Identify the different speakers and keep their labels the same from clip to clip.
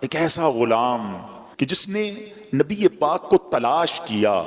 Speaker 1: एक ऐसा गुलाम कि जिसने नबी पाक को तलाश किया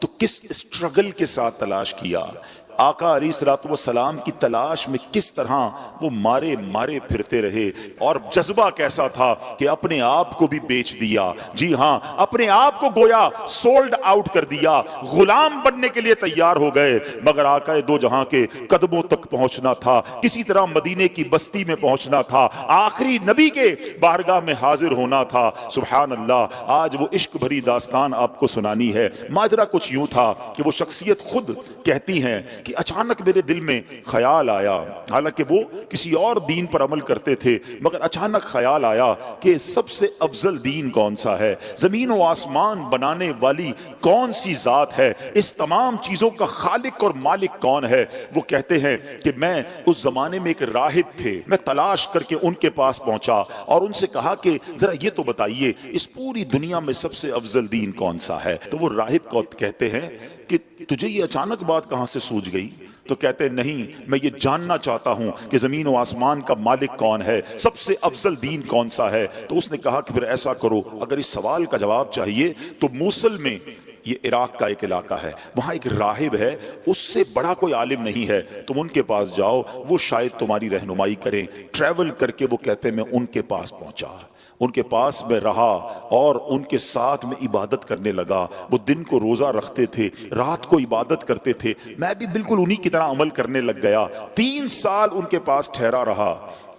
Speaker 1: तो किस स्ट्रगल के साथ तलाश किया, आका अलैहिस्सलातु वस्सलाम की तलाश में किस तरह वो मारे मारे फिरते रहे, और जज्बा कैसा था कि अपने आप को भी बेच दिया। जी हाँ, अपने आप को गोया सोल्ड आउट कर दिया, गुलाम बनने के लिए तैयार हो गए। मगर आका दो जहां के कदमों तक पहुंचना था, किसी तरह मदीने की बस्ती में पहुंचना था, आखिरी नबी के बारगाह में हाजिर होना था। सुभान अल्लाह, आज वो इश्क भरी दास्तान आपको सुनानी है। माजरा कुछ यूं था कि वो शख्सियत खुद कहती हैं कि अचानक मेरे दिल में ख्याल आया, हालांकि वो किसी और दीन पर अमल करते थे, मगर अचानक ख्याल आया कि सबसे अफजल दीन कौन सा है, जमीन और आसमान बनाने वाली कौन सी जात है, इस तमाम चीजों का खालिक और मालिक कौन है। वो कहते हैं कि मैं उस जमाने में एक राहिब थे, मैं तलाश करके उनके पास पहुंचा और उनसे कहा कि जरा ये तो बताइए इस पूरी दुनिया में सबसे अफजल दीन कौन सा है। तो वो राहिब को कहते हैं कि तुझे ये अचानक बात कहां से सूझ गई। तो कहते हैं नहीं, मैं ये जानना चाहता हूं कि जमीन और आसमान का मालिक कौन है, सबसे अफजल दीन कौन सा है। तो उसने कहा कि फिर ऐसा करो, अगर इस सवाल का जवाब चाहिए तो मूसल में, ये इराक का एक इलाका है, वहां एक राहिब है, उससे बड़ा कोई आलिम नहीं है, तुम उनके पास जाओ, वो शायद तुम्हारी रहनुमाई करें। ट्रैवल करके वो कहते हैं मैं उनके पास पहुंचा, उनके पास में रहा और उनके साथ में इबादत करने लगा। वो दिन को रोजा रखते थे, रात को इबादत करते थे, मैं भी बिल्कुल उन्हीं की तरह अमल करने लग गया। 3 साल उनके पास ठहरा रहा।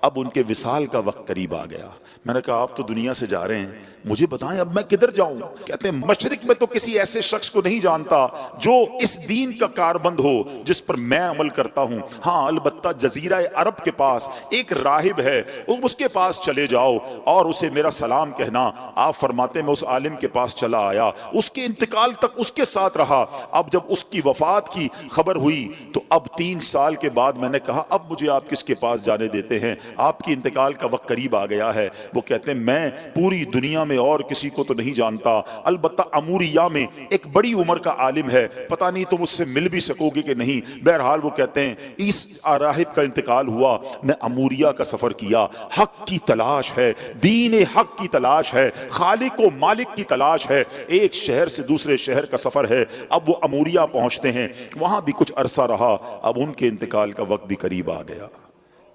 Speaker 1: अब उनके विसाल का वक्त करीब आ गया। मैंने कहा आप तो दुनिया से जा रहे हैं, मुझे बताएं अब मैं किधर जाऊं। कहते हैं मशरिक में तो किसी ऐसे शख्स को नहीं जानता जो इस दीन का कारबंद हो जिस पर मैं अमल करता हूं। हाँ, अलबत्ता जजीरा अरब के पास एक राहिब है, उसके पास चले जाओ और उसे मेरा सलाम कहना। आप फरमाते मैं उस आलिम के पास चला आया, उसके इंतकाल तक उसके साथ रहा। अब जब उसकी वफात की खबर हुई तो अब 3 साल के बाद मैंने कहा अब मुझे आप किसके पास जाने देते हैं, आपकी इंतकाल का वक्त करीब आ गया है। वो कहते हैं मैं पूरी दुनिया में और किसी को तो नहीं जानता, अलबत्ता अमूरिया में एक बड़ी उम्र का आलिम है, पता नहीं तुम उससे मिल भी सकोगे कि नहीं। बहरहाल वो कहते हैं इस राहिब का इंतकाल हुआ, मैं अमूरिया का सफर किया, हक की तलाश है, दीन हक की तलाश है, खालिक व मालिक की तलाश है, एक शहर से दूसरे शहर का सफर है। अब वो अमूरिया पहुंचते हैं, वहां भी कुछ अरसा रहा, अब उनके इंतकाल का वक्त भी करीब आ गया।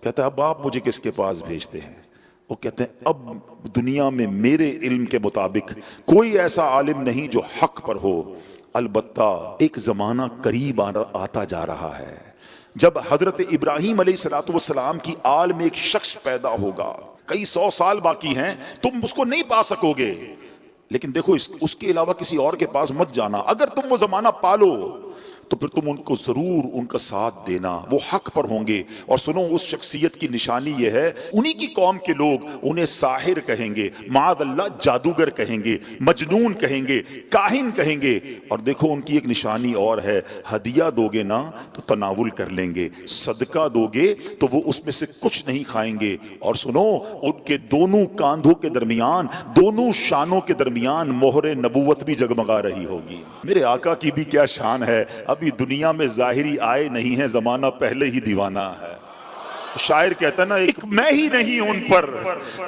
Speaker 1: कहता है अब आप मुझे किसके पास भेजते हैं। वो कहते हैं अब दुनिया में मेरे इल्म के मुताबिक कोई ऐसा आलिम नहीं जो हक पर हो, अलबत्ता एक जमाना करीब आता जा रहा है जब हजरत इब्राहीम अलैहिस्सलाम की आल में एक शख्स पैदा होगा। कई 100 साल बाकी हैं, तुम उसको नहीं पा सकोगे, लेकिन देखो उसके अलावा किसी और के पास मत जाना। अगर तुम वो जमाना पालो तो फिर तुम उनको जरूर उनका साथ देना, वो हक पर होंगे। और सुनो, उस शख्सियत की निशानी ये है, उन्हीं की कौम के लोग उन्हें साहिर कहेंगे, माअल्लाह जादूगर कहेंगे, मजनून कहेंगे, काहिन कहेंगे। और देखो उनकी एक निशानी और है, हदिया दोगे ना तो तनावुल कर लेंगे, सदका दोगे तो वो उसमें से कुछ नहीं खाएंगे। और सुनो, उनके दोनों कांधों के दरमियान, दोनों शानों के दरमियान मोहरे नबूवत भी जगमगा रही होगी। मेरे आका की भी क्या शान है, अभी दुनिया में जाहिरी आए नहीं है, जमाना पहले ही दीवाना है। शायर कहता ना, एक मैं ही नहीं उन पर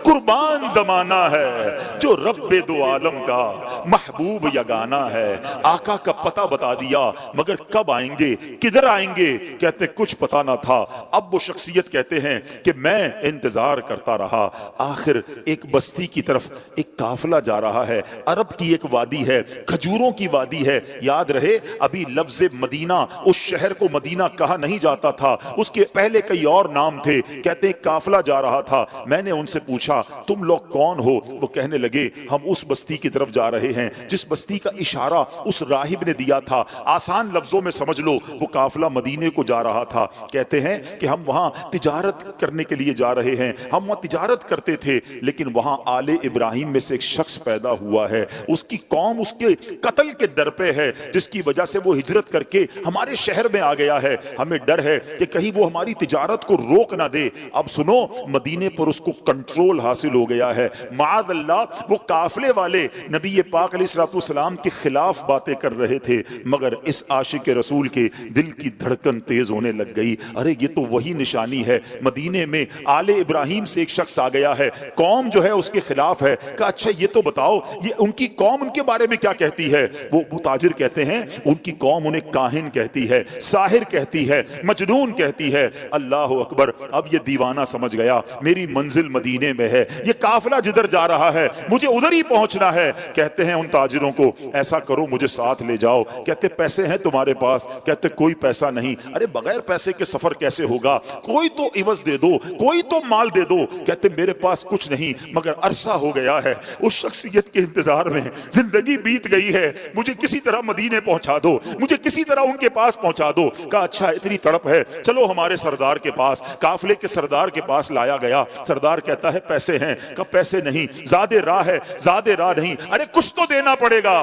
Speaker 1: कुर्बान जमाना है, जो रब्बे दो आलम का महबूब यगाना है। आका का पता बता दिया, मगर कब आएंगे, किधर आएंगे, कहते कुछ पता ना था। अब वो शख्सियत कहते हैं कि मैं इंतजार करता रहा, आखिर एक बस्ती की तरफ एक काफिला जा रहा है, अरब की एक वादी है, खजूरों की वादी है। याद रहे अभी लफ्ज़ मदीना, उस शहर को मदीना कहा नहीं जाता था, उसके पहले कई और नाम थे। कहते काफिला जा रहा था, मैंने उनसे पूछा तुम लोग कौन हो। वो कहने लगे हम उस बस्ती की तरफ जा रहे हैं जिस बस्ती का इशारा उस राहिब ने दिया था। आसान लफ्जों में समझ लो, वो काफिला मदीने को जा रहा था। कहते हैं कि हम वहां तिजारत करने के लिए जा रहे हैं, हम वहां तिजारत करते थे, लेकिन वहां आले इब्राहिम में से एक शख्स पैदा हुआ है, उसकी कौम उसके कत्ल के दर पे है, जिसकी वजह से वो हिजरत करके हमारे शहर में आ गया है। हमें डर है कि कहीं वो हमारी तिजारत को रोक रोक ना दे। अब सुनो, मदीने पर उसको कंट्रोल हासिल हो गया है। माअल्लाह, वो काफिले वाले नबी पाक अलैहिस्सलाम के खिलाफ बातें कर रहे थे, मगर इस आशिक रसूल के दिल की धड़कन तेज होने लग गई। अरे ये तो वही निशानी है। मदीने में आले इब्राहिम से एक शख्स आ गया है, कौम जो है उसके खिलाफ है। कहा अच्छा ये तो बताओ, ये उनकी कौम उनके बारे में क्या कहती है? वो ताजिर कहते हैं उनकी कौम उन्हें काहिन कहती है, साहिर कहती है, मजनून कहती है। अल्लाह अकबर, अब ये दीवाना समझ गया मेरी मंजिल मदीने में है, ये काफिला जिधर जा रहा है मुझे उधर ही पहुंचना है। कहते हैं उन ताजिरों को, ऐसा करो मुझे साथ ले जाओ। कहते पैसे हैं तुम्हारे पास? कहते कोई पैसा नहीं। अरे बगैर पैसे के सफर कैसे होगा? कोई तो इवज दे दो, कोई तो माल दे दो। कहते मेरे पास कुछ नहीं, मगर अरसा हो गया है उस शख्सियत के इंतजार में, जिंदगी बीत गई है, मुझे किसी तरह मदीने पहुंचा दो, मुझे किसी तरह उनके पास पहुंचा दो। कहा अच्छा इतनी तड़प है, चलो हमारे सरदार के पास। काफिले के सरदार के पास लाया गया। सरदार कहता है पैसे हैं? कहा पैसे नहीं, ज़्यादा राह है, ज़्यादा राह नहीं। अरे कुछ तो देना पड़ेगा।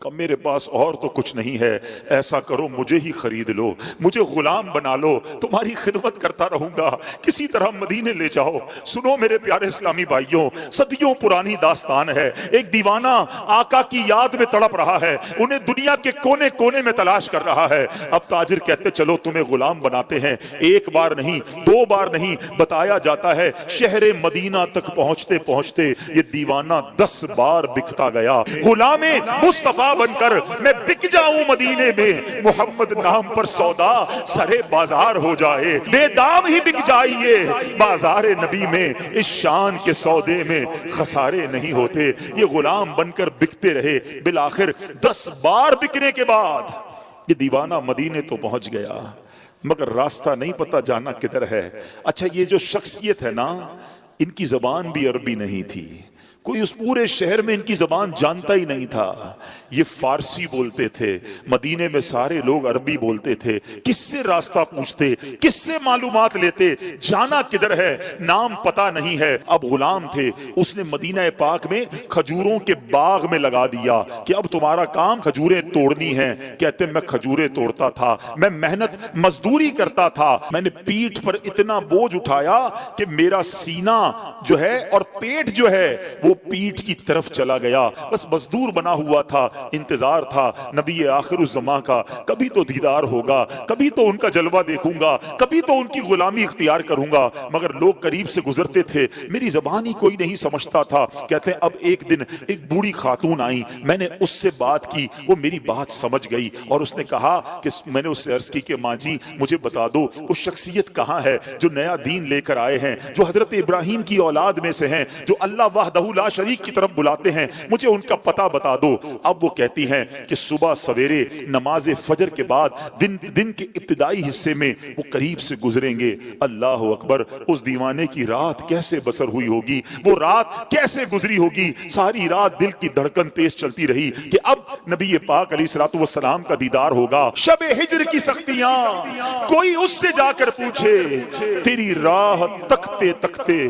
Speaker 1: कब मेरे पास और तो कुछ नहीं है, ऐसा करो मुझे ही खरीद लो, मुझे गुलाम बना लो, तुम्हारी खिदमत करता रहूंगा, किसी तरह मदीने ले जाओ। सुनो मेरे प्यारे इस्लामी भाइयों, सदियों पुरानी दास्तान है। एक दीवाना आका की याद में तड़प रहा है, उन्हें दुनिया के कोने कोने में तलाश कर रहा है। अब ताजिर कहते चलो तुम्हें गुलाम बनाते हैं। एक बार नहीं, दो बार नहीं, बताया जाता है शहरे मदीना तक पहुंचते पहुंचते ये दीवाना 10 बार बिकता गया। गुलामे मुस्तफा बनकर मैं बिक जाऊं मदीने में, मोहम्मद नाम पर सौदा सरे बाजार हो जाए, बेदाम ही बिक जाइए बाजार नबी में, इस शान के सौदे में खसारे नहीं होते। ये गुलाम बनकर बिकते रहे, बिलाखिर 10 बार बिकने के बाद ये दीवाना मदीने तो पहुंच गया, मगर रास्ता नहीं पता जाना किधर है। अच्छा ये जो शख्सियत है ना, इनकी जबान भी अरबी नहीं थी, कोई उस पूरे शहर में इनकी जबान जानता ही नहीं था। ये फारसी बोलते थे, मदीने में सारे लोग अरबी बोलते थे। किससे रास्ता पूछते, किससे मालूमात लेते, जाना किधर है नाम पता नहीं है। अब गुलाम थे, उसने मदीना पाक में खजूरों के बाग में लगा दिया कि अब तुम्हारा काम खजूरें तोड़नी है। कहते मैं खजूरें तोड़ता था, मैं मेहनत मजदूरी करता था, मैंने पीठ पर इतना बोझ उठाया कि मेरा सीना जो है और पेट जो है वो पीठ की तरफ चला गया। बस मजदूर बना हुआ था, इंतजार था नबी आखिरुज़्ज़मा का, कभी तो दीदार होगा, कभी तो उनका जलवा देखूंगा, कभी तो उनकी गुलामी इख्तियार करूंगा। मगर लोग करीब से गुजरते थे, मेरी जबान ही कोई नहीं समझता था। कहते हैं अब एक दिन एक बूढ़ी खातून आई, मैंने उससे बात की, वो मेरी बात समझ गई और उसने कहा कि मैंने उससे अर्ज की कि माँ जी मुझे बता दो वो शख्सियत कहाँ है जो नया दीन लेकर आए हैं, जो हजरत इब्राहिम की औलाद में से हैं, जो अल्लाह वहदहू ला शरीक की तरफ बुलाते हैं, मुझे उनका पता बता दो। अब वो कहती हैं कि सुबह सवेरे नमाज फजर के बाद दिन के इब्तिदाई हिस्से में वो करीब से गुजरेंगे। अल्लाह अकबर, उस दीवाने की रात कैसे बसर हुई होगी, वो रात कैसे गुजरी होगी। सारी रात दिल की धड़कन तेज चलती रही कि अब नबी पाक अलैहिस्सलातु वस्सलाम का दीदार होगा। शबे हिज्र की सख्तियां कोई उससे जाकर पूछे, तेरी राह तकते तकते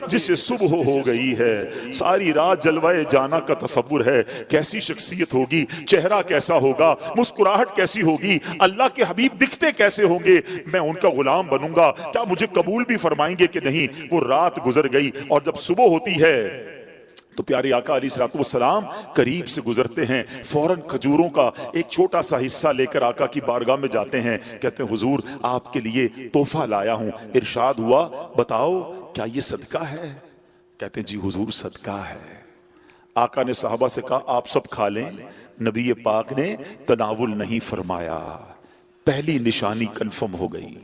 Speaker 1: जिसे सुबह हो गई है। सारी रात जलवाए जाना का तसव्वुर है, कैसी शख्सियत होगी, चेहरा कैसा होगा, मुस्कुराहट कैसी होगी, अल्लाह के हबीब दिखते कैसे होंगे, मैं उनका गुलाम बनूंगा, क्या मुझे कबूल भी फरमाएंगे कि नहीं। वो रात गुजर गई और जब सुबह होती है तो प्यारे आका अलैहिस्सलाम करीब से गुजरते हैं, फौरन खजूरों का एक छोटा सा हिस्सा लेकर आका की बारगाह में जाते हैं। कहते हैं हुजूर आपके लिए तोहफा लाया हूं। इरशाद हुआ बताओ क्या ये सदका है? कहते हैं जी हुजूर सदका है। आका ने साहबा से कहा आप सब खा लें। नबी पाक ने तनावुल नहीं फरमाया। पहली निशानी कंफर्म हो गई।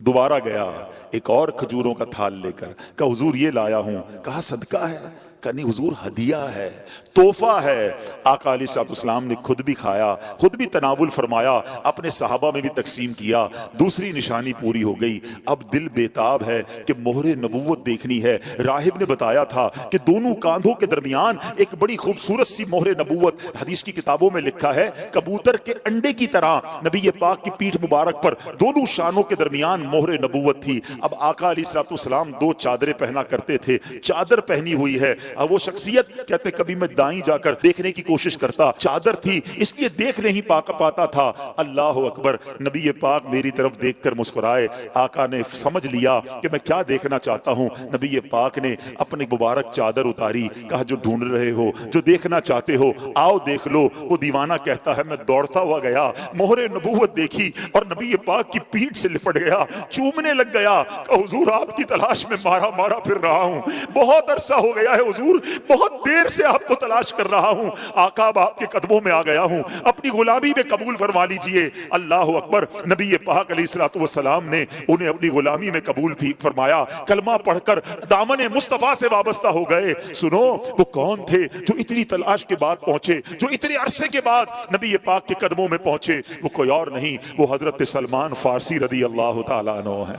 Speaker 1: दोबारा गया एक और खजूरों का थाल लेकर, कहा हुजूर ये लाया हूं। कहा सदका है? कहा नहीं हुजूर हदिया है, तोहफा है। आका अलैहिस्सलाम ने खुद भी खाया, खुद भी तनावुल फरमाया, अपने सहाबा में भी तकसीम किया। दूसरी निशानी पूरी हो गई। अब दिल बेताब है कि मोहरे नबूवत देखनी है। राहिब ने बताया था कि दोनों कांधों के दरमियान एक बड़ी खूबसूरत सी मोहरे नबूवत, हदीस की किताबों में लिखा है कबूतर के अंडे की तरह नबी पाक की पीठ मुबारक पर दोनों शानों के दरमियान मोहरे नबूवत थी। अब आका अलैहिस्सलाम 2 चादरें पहना करते थे, चादर पहनी हुई है, अब वो शख्सियत कहते कभी मैं दाईं जाकर देखने की कोशिश करता, चादर थी इसलिए देख नहीं पाता था। अल्लाह अकबर, नबी पाक मेरी तरफ देखकर मुस्कुराए। आका ने समझ लिया कि मैं क्या देखना चाहता हूँ। नबी पाक ने अपनी मुबारक चादर उतारी, कहा जो ढूंढ रहे हो, जो देखना चाहते हो आओ देख लो। वो दीवाना कहता है मैं दौड़ता हुआ गया, मोहरे नबूवत देखी और नबी पाक की पीठ से लिपट गया, चूमने लग गया। हुजूर आपकी तलाश में मारा फिर रहा हूँ, बहुत अरसा हो गया है हुजूर, बहुत देर से आपको तलाश कर रहा हूँ। आका अब आपके कदमों में आ गया हूँ, अपनी गुलामी में कबूल फरमा लीजिए। अल्लाह अकबर, नबी पाक अलैहिस्सलाम ने उन्हें अपनी गुलामी में कबूल फरमाया। कलमा पढ़कर दामन मुस्तफा से वाबस्ता हो गए। सुनो वो कौन थे जो इतनी तलाश के बाद पहुंचे, जो इतने अरसे के बाद नबी पाक के कदमों में पहुंचे? वो कोई और नहीं, वो हजरत सलमान फारसी रदी अल्लाह ताला अन्हु है।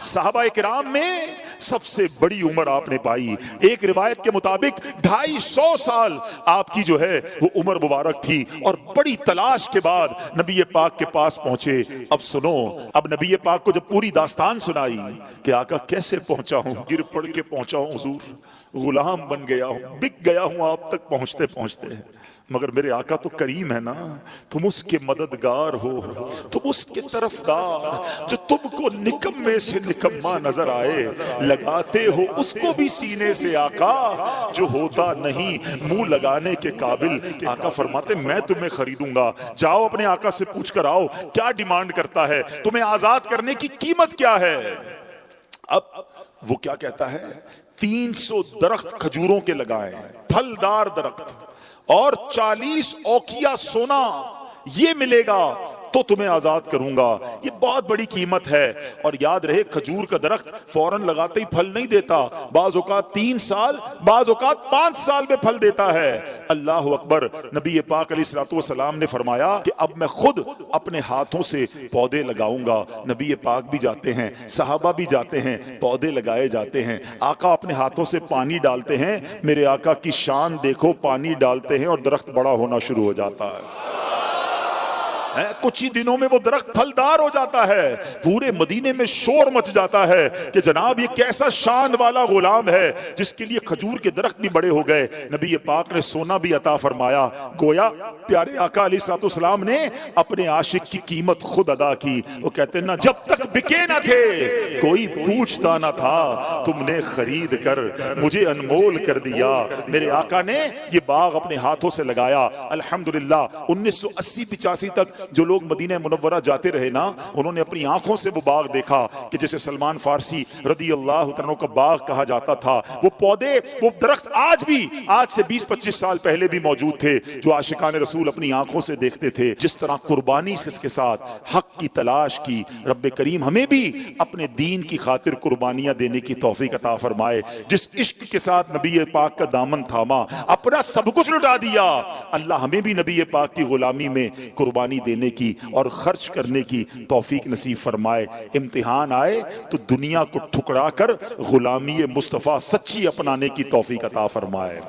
Speaker 1: साहबा किराम में सबसे बड़ी उम्र आपने पाई। एक रिवायत के मुताबिक 250 साल आपकी जो है वो उम्र मुबारक थी और बड़ी तलाश के बाद नबी पाक के पास पहुंचे। अब सुनो, अब नबी पाक को जब पूरी दास्तान सुनाई कि आका कैसे पहुंचा हूं, गिर पड़ के पहुंचा हूं हुजूर, गुलाम बन गया हूं, बिक गया हूं आप तक पहुंचते पहुंचते, मगर मेरे आका तो करीम है ना, तुम उसके मददगार हो, तुम उसके तरफदार, जो तुमको निकम्मे से निकम्मा नजर आए, लगाते हो उसको भी सीने से आका, जो होता नहीं मुंह लगाने के काबिल। आका फरमाते मैं तुम्हें खरीदूंगा, जाओ अपने आका से पूछ कर आओ क्या डिमांड करता है, तुम्हें आजाद करने की कीमत क्या है। अब वो क्या कहता है, 300 दरख्त खजूरों के लगाए, फलदार दरख्त, और 40 औकिया सोना, ये मिलेगा तो तुम्हें आजाद करूंगा। ये बहुत बड़ी कीमत है। और याद रहे खजूर का दरख्त फौरन लगाते ही फल नहीं देता, बाज औकात 3 साल, बाज औकात 5 साल में फल देता है। अल्लाह अकबर, नबी पाक अलैहिस्सलाम ने फरमाया कि अब मैं खुद अपने हाथों से पौधे लगाऊंगा। नबी पाक भी जाते हैं, सहाबा भी जाते हैं, पौधे लगाए जाते हैं। आका अपने हाथों से पानी डालते हैं, मेरे आका की शान देखो, पानी डालते हैं और दरख्त बड़ा होना शुरू हो जाता है। कुछ ही दिनों में वो दरख्त फलदार हो जाता है। पूरे मदीने में शोर मच जाता है कि जनाब ये कैसा शान वाला गुलाम है जिसके लिए खजूर के दरख्त भी बड़े हो गए। नबी पाक ने सोना भी अता फरमाया। गोया प्यारे आका अलैहिस्सलाम ने अपने आशिक की कीमत खुद अदा की। वो कहते ना जब तक बिके ना थे कोई पूछता ना था, तुमने खरीद कर मुझे अनमोल कर दिया। मेरे आका ने ये बाग अपने हाथों से लगाया। अल्हम्दुलिल्लाह 1980-85 तक जो लोग मदीना मुनव्वरा जाते रहे ना, उन्होंने अपनी आंखों से वो बाग देखा कि जैसे सलमान फारसी रदी अल्लाह तआला का बाग कहा जाता था। वो पौधे, वो दरख्त आज भी, आज से 20-25 साल पहले भी मौजूद थे, जो आशिकान रसूल अपनी आंखों से देखते थे। जिस तरह कुर्बानी के साथ हक की तलाश की, रब्बे करीम हमें भी अपने दीन की खातिर कुर्बानियां देने की तौफीक अता फरमाए। जिस इश्क के साथ नबी पाक का दामन थामा, अपना सब कुछ लुटा दिया, अल्लाह हमें भी नबी पाक की गुलामी में कुर्बानी देने की और खर्च करने की तौफीक नसीब फरमाए। इम्तिहान आए तो दुनिया को ठुकरा कर गुलामी मुस्तफा सच्ची अपनाने की तौफीक अता फरमाए।